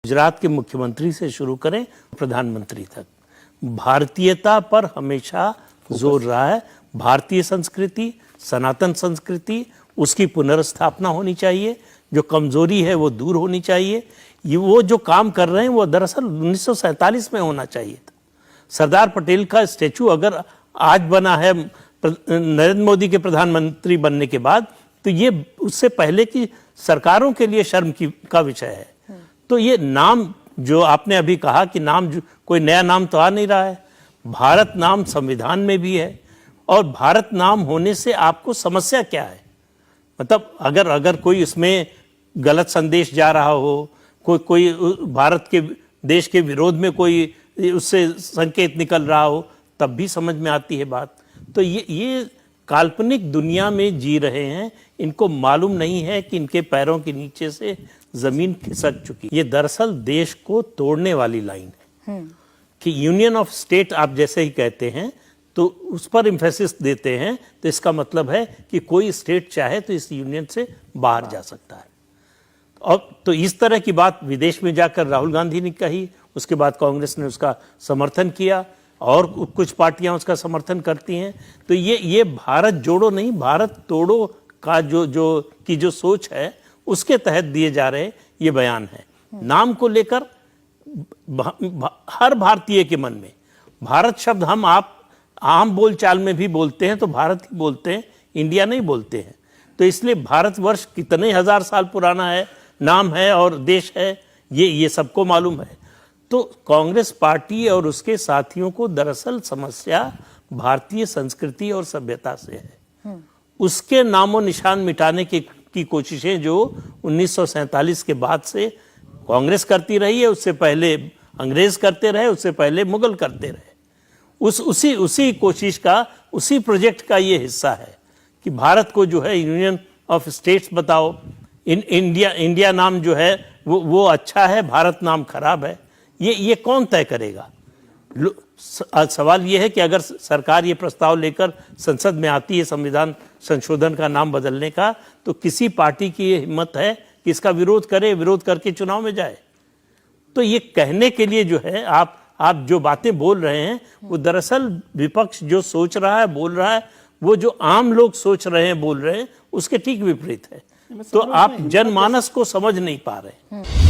गुजरात के मुख्यमंत्री से शुरू करें प्रधानमंत्री तक, भारतीयता पर हमेशा जोर रहा है। भारतीय संस्कृति, सनातन संस्कृति, उसकी पुनर्स्थापना होनी चाहिए। जो कमजोरी है वो दूर होनी चाहिए। ये वो जो काम कर रहे हैं वो दरअसल 1947 में होना चाहिए था। सरदार पटेल का स्टैचू अगर आज बना है नरेंद्र मोदी के प्रधानमंत्री बनने के बाद, तो ये उससे पहले की सरकारों के लिए शर्म का विषय है। तो ये नाम जो आपने अभी कहा कि नाम कोई नया नाम तो आ नहीं रहा है। भारत नाम संविधान में भी है, और भारत नाम होने से आपको समस्या क्या है? मतलब अगर कोई इसमें गलत संदेश जा रहा हो, कोई भारत के देश के विरोध में कोई उससे संकेत निकल रहा हो, तब भी समझ में आती है बात। तो ये काल्पनिक दुनिया में जी रहे हैं। इनको मालूम नहीं है कि इनके पैरों के नीचे से जमीन खिसक चुकी। ये दरअसल देश को तोड़ने वाली लाइन है कि यूनियन ऑफ स्टेट आप जैसे ही कहते हैं तो उस पर एम्फेसिस देते हैं, तो इसका मतलब है कि कोई स्टेट चाहे तो इस यूनियन से बाहर जा सकता है। और तो इस तरह की बात विदेश में जाकर राहुल गांधी ने कही, उसके बाद कांग्रेस ने उसका समर्थन किया और कुछ पार्टियां उसका समर्थन करती हैं। तो ये भारत जोड़ो नहीं, भारत तोड़ो का जो सोच है उसके तहत दिए जा रहे ये बयान है। नाम को लेकर हर भारतीय के मन में भारत शब्द हम आप आम बोलचाल में भी बोलते हैं तो भारत ही बोलते हैं, इंडिया नहीं बोलते हैं। तो इसलिए भारतवर्ष कितने हजार साल पुराना है, नाम है और देश है, ये सबको मालूम है। तो कांग्रेस पार्टी और उसके साथियों को दरअसल समस्या भारतीय संस्कृति और सभ्यता से है। उसके नामो निशान मिटाने की कोशिशें जो 1947 के बाद से कांग्रेस करती रही है, उससे पहले अंग्रेज करते रहे, उससे पहले मुगल करते रहे। उसी कोशिश का, उसी प्रोजेक्ट का ये हिस्सा है कि भारत को जो है यूनियन ऑफ स्टेट्स बताओ। इंडिया नाम जो है वो अच्छा है, भारत नाम खराब है। ये कौन तय करेगा? सवाल ये है कि अगर सरकार ये प्रस्ताव लेकर संसद में आती है संविधान संशोधन का नाम बदलने का, तो किसी पार्टी की ये हिम्मत है कि इसका विरोध करे, विरोध करके चुनाव में जाए? तो ये कहने के लिए जो है आप जो बातें बोल रहे हैं वो दरअसल विपक्ष जो सोच रहा है, बोल रहा है, वो जो आम लोग सोच रहे हैं, बोल रहे हैं, उसके ठीक विपरीत है। तो आप जनमानस को समझ नहीं पा रहे।